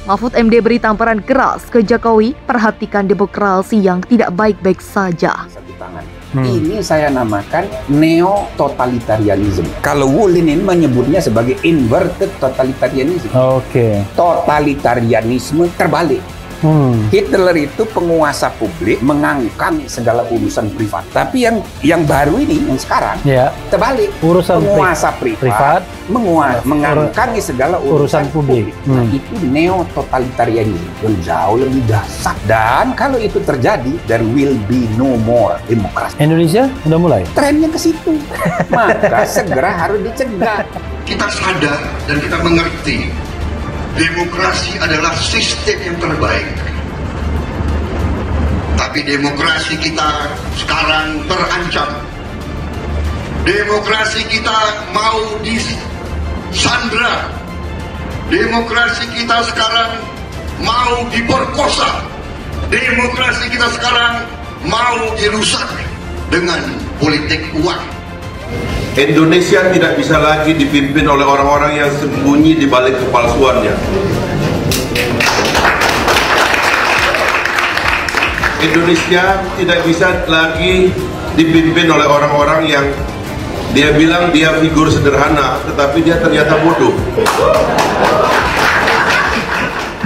Mahfud MD beri tamparan keras ke Jokowi, perhatikan demokrasi yang tidak baik-baik saja. Satu tangan. Ini saya namakan neo-totalitarianism. Kalau Wu Lenin menyebutnya sebagai inverted totalitarianism. Oke. Totalitarianisme terbalik. Hitler itu penguasa publik, mengangkang segala urusan privat. Tapi yang baru ini, yang sekarang, terbalik. Urusan penguasa privat mengangkangi segala urusan publik. Nah, itu neo-totalitarianisme yang jauh lebih dasar. Dan kalau itu terjadi, there will be no more demokrasi. Indonesia udah mulai? Trennya ke situ. Maka segera harus dicegah. Kita sadar dan kita mengerti demokrasi adalah sistem yang terbaik. Tapi demokrasi kita sekarang terancam. Demokrasi kita mau disandra. Demokrasi kita sekarang mau diperkosa. Demokrasi kita sekarang mau dirusak dengan politik uang. Indonesia tidak bisa lagi dipimpin oleh orang-orang yang sembunyi di balik kepalsuannya. Indonesia tidak bisa lagi dipimpin oleh orang-orang yang dia bilang dia figur sederhana, tetapi dia ternyata bodoh.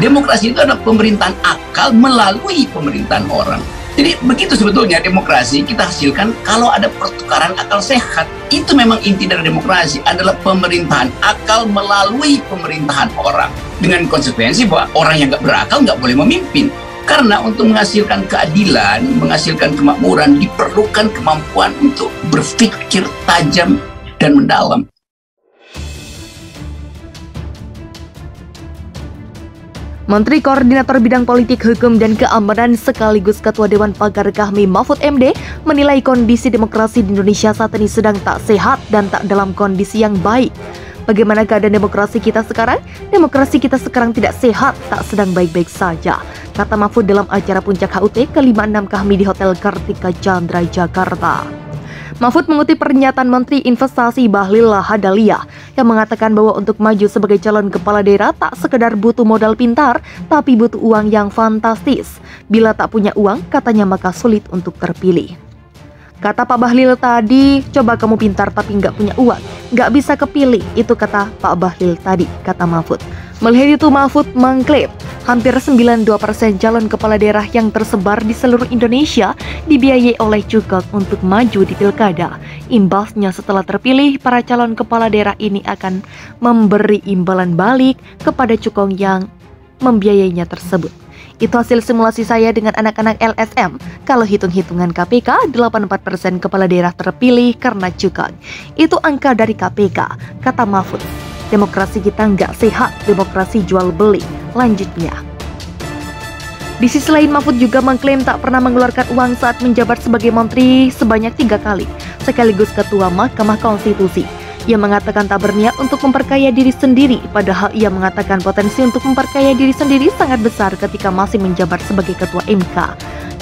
Demokrasi itu adalah pemerintahan akal melalui pemerintahan orang. Jadi begitu sebetulnya demokrasi kita hasilkan kalau ada pertukaran akal sehat. Itu memang inti dari demokrasi, adalah pemerintahan akal melalui pemerintahan orang. Dengan konsekuensi bahwa orang yang nggak berakal nggak boleh memimpin. Karena untuk menghasilkan keadilan, menghasilkan kemakmuran, diperlukan kemampuan untuk berpikir tajam dan mendalam. Menteri Koordinator Bidang Politik, Hukum, dan Keamanan sekaligus Ketua Dewan Pakar Kahmi Mahfud MD menilai kondisi demokrasi di Indonesia saat ini sedang tak sehat dan tak dalam kondisi yang baik. Bagaimana keadaan demokrasi kita sekarang? Demokrasi kita sekarang tidak sehat, tak sedang baik-baik saja, kata Mahfud dalam acara Puncak HUT ke-56 Kahmi di Hotel Kartika Chandra, Jakarta. Mahfud mengutip pernyataan Menteri Investasi Bahlil Lahadalia yang mengatakan bahwa untuk maju sebagai calon kepala daerah tak sekedar butuh modal pintar, tapi butuh uang yang fantastis. Bila tak punya uang, katanya maka sulit untuk terpilih. Kata Pak Bahlil tadi, coba kamu pintar tapi nggak punya uang, nggak bisa kepilih, itu kata Pak Bahlil tadi, kata Mahfud. Melihat itu Mahfud mengklaim hampir 92% calon kepala daerah yang tersebar di seluruh Indonesia dibiayai oleh Cukong untuk maju di pilkada. Imbasnya setelah terpilih, para calon kepala daerah ini akan memberi imbalan balik kepada Cukong yang membiayainya tersebut. Itu hasil simulasi saya dengan anak-anak LSM. Kalau hitung-hitungan KPK, 84% kepala daerah terpilih karena Cukong. Itu angka dari KPK, kata Mahfud. Demokrasi kita nggak sehat, demokrasi jual beli. Lanjutnya, di sisi lain Mahfud juga mengklaim tak pernah mengeluarkan uang saat menjabat sebagai menteri sebanyak 3 kali, sekaligus Ketua Mahkamah Konstitusi. Ia mengatakan tak berniat untuk memperkaya diri sendiri, padahal ia mengatakan potensi untuk memperkaya diri sendiri sangat besar ketika masih menjabat sebagai Ketua MK.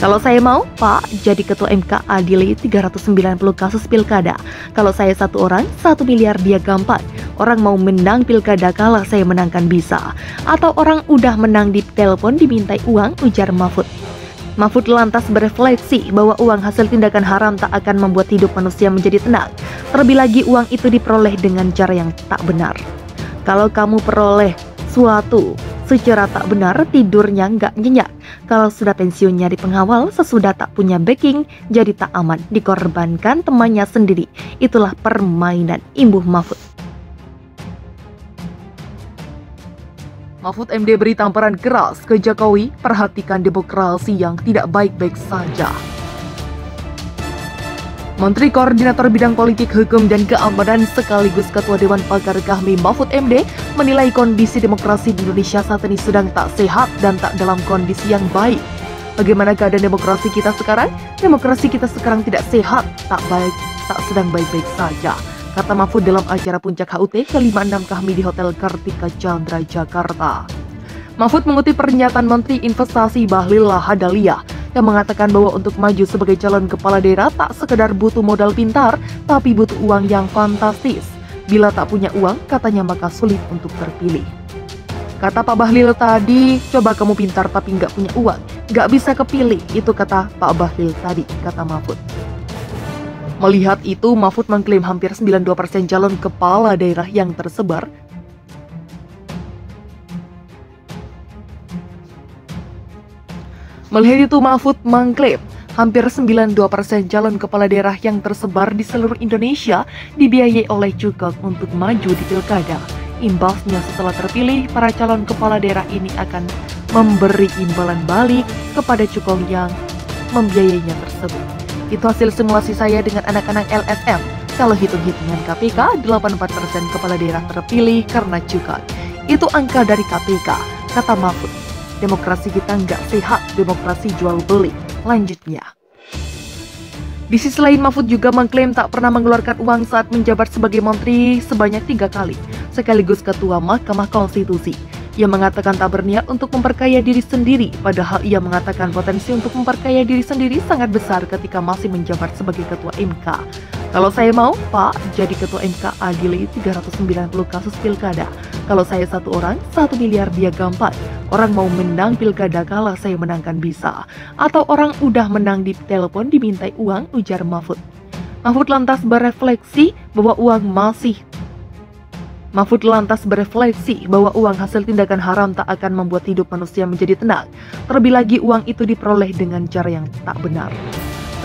Kalau saya mau, Pak, jadi Ketua MK adili 390 kasus pilkada. Kalau saya 1 orang, 1 miliar dia gampang. Orang mau menang pilkada kalah saya menangkan bisa. Atau orang udah menang di telepon dimintai uang, ujar Mahfud. Mahfud lantas berefleksi bahwa uang hasil tindakan haram tak akan membuat hidup manusia menjadi tenang. Terlebih lagi uang itu diperoleh dengan cara yang tak benar. Kalau kamu peroleh suatu secara tak benar, tidurnya nggak nyenyak. Kalau sudah pensiun nyari pengawal, sesudah tak punya backing, jadi tak aman, dikorbankan temannya sendiri. Itulah permainan, imbuh Mahfud. Mahfud MD beri tamparan keras ke Jokowi, perhatikan demokrasi yang tidak baik-baik saja. Menteri Koordinator Bidang Politik, Hukum, dan Keamanan sekaligus Ketua Dewan Pakar Kahmi Mahfud MD menilai kondisi demokrasi di Indonesia saat ini sedang tak sehat dan tak dalam kondisi yang baik. Bagaimana keadaan demokrasi kita sekarang? Demokrasi kita sekarang tidak sehat, tak baik, tak sedang baik-baik saja, kata Mahfud dalam acara Puncak HUT ke-56 Kahmi di Hotel Kartika Chandra, Jakarta. Mahfud mengutip pernyataan Menteri Investasi Bahlil Lahadalia yang mengatakan bahwa untuk maju sebagai calon kepala daerah tak sekedar butuh modal pintar, tapi butuh uang yang fantastis. Bila tak punya uang, katanya maka sulit untuk terpilih. Kata Pak Bahlil tadi, coba kamu pintar tapi nggak punya uang, nggak bisa kepilih, itu kata Pak Bahlil tadi, kata Mahfud. Melihat itu, Mahfud mengklaim hampir 92% calon kepala daerah yang tersebar hampir 92% calon kepala daerah yang tersebar di seluruh Indonesia dibiayai oleh Cukong untuk maju di pilkada. Imbasnya setelah terpilih, para calon kepala daerah ini akan memberi imbalan balik kepada Cukong yang membiayainya tersebut. Itu hasil simulasi saya dengan anak-anak LSM. Kalau hitung-hitungan KPK, 84% kepala daerah terpilih karena Cukong. Itu angka dari KPK, kata Mahfud. Demokrasi kita nggak sehat, demokrasi jual beli. Lanjutnya. Di sisi lain, Mahfud juga mengklaim tak pernah mengeluarkan uang saat menjabat sebagai menteri sebanyak 3 kali, sekaligus ketua Mahkamah Konstitusi. Ia mengatakan tak berniat untuk memperkaya diri sendiri, padahal ia mengatakan potensi untuk memperkaya diri sendiri sangat besar ketika masih menjabat sebagai ketua MK. Kalau saya mau, Pak, jadi ketua MK adili 390 kasus pilkada. Kalau saya 1 orang, 1 miliar dia gampang. Orang mau menang pilkada kalah saya menangkan bisa. Atau orang udah menang di telepon dimintai uang, ujar Mahfud. Mahfud lantas berefleksi bahwa uang hasil tindakan haram tak akan membuat hidup manusia menjadi tenang. Terlebih lagi uang itu diperoleh dengan cara yang tak benar.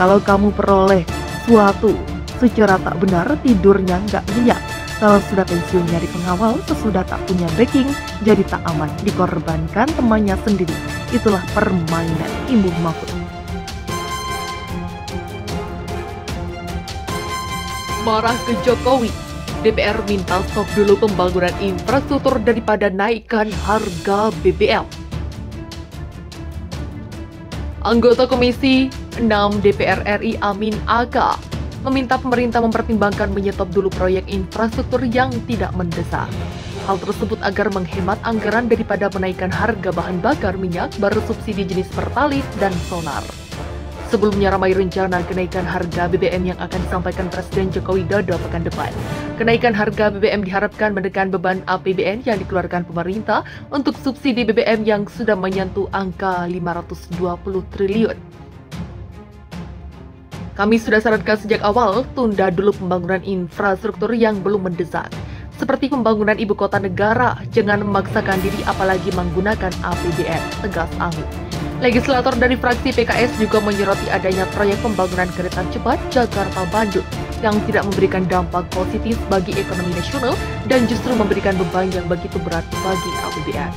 Kalau kamu peroleh suatu secara tak benar, tidurnya nggak nyenyak. Kalau sudah pensiun nyari pengawal, sesudah tak punya backing, jadi tak aman, dikorbankan temannya sendiri. Itulah permainan imbuh Mahfud. Marah ke Jokowi, DPR minta stop dulu pembangunan infrastruktur daripada naikkan harga BBM. Anggota Komisi 6 DPR RI Amin Aka meminta pemerintah mempertimbangkan menyetop dulu proyek infrastruktur yang tidak mendesak. Hal tersebut agar menghemat anggaran daripada menaikkan harga bahan bakar minyak bersubsidi jenis Pertalite dan solar. Sebelumnya ramai rencana kenaikan harga BBM yang akan disampaikan Presiden Joko Widodo pekan depan. Kenaikan harga BBM diharapkan menekan beban APBN yang dikeluarkan pemerintah untuk subsidi BBM yang sudah menyentuh angka 520 triliun. Kami sudah sarankan sejak awal, tunda dulu pembangunan infrastruktur yang belum mendesak. Seperti pembangunan ibu kota negara, jangan memaksakan diri apalagi menggunakan APBN, tegas Amin. Legislator dari fraksi PKS juga menyoroti adanya proyek pembangunan kereta cepat Jakarta-Bandung yang tidak memberikan dampak positif bagi ekonomi nasional dan justru memberikan beban yang begitu berat bagi APBN.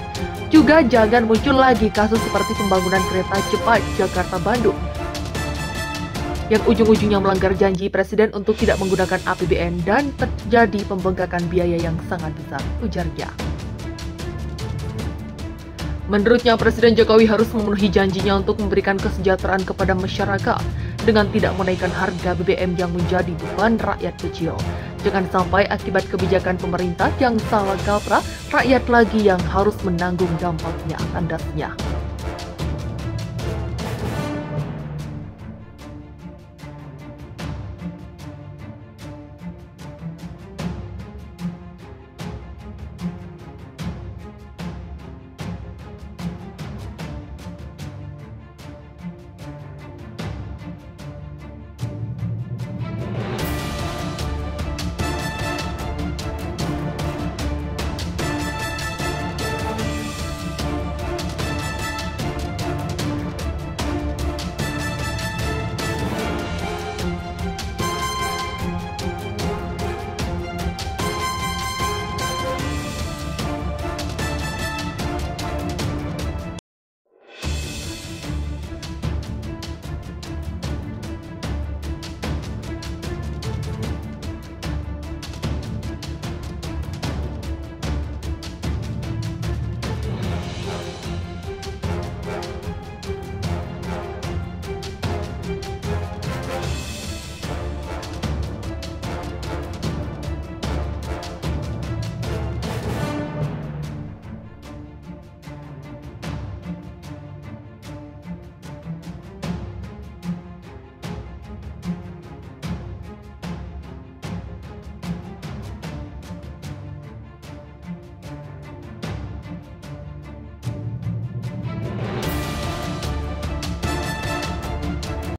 Juga jangan muncul lagi kasus seperti pembangunan kereta cepat Jakarta-Bandung yang ujung-ujungnya melanggar janji Presiden untuk tidak menggunakan APBN dan terjadi pembengkakan biaya yang sangat besar, ujarnya. Menurutnya, Presiden Jokowi harus memenuhi janjinya untuk memberikan kesejahteraan kepada masyarakat dengan tidak menaikkan harga BBM yang menjadi beban rakyat kecil. Jangan sampai akibat kebijakan pemerintah yang salah kaprah, rakyat lagi yang harus menanggung dampaknya, tandasnya.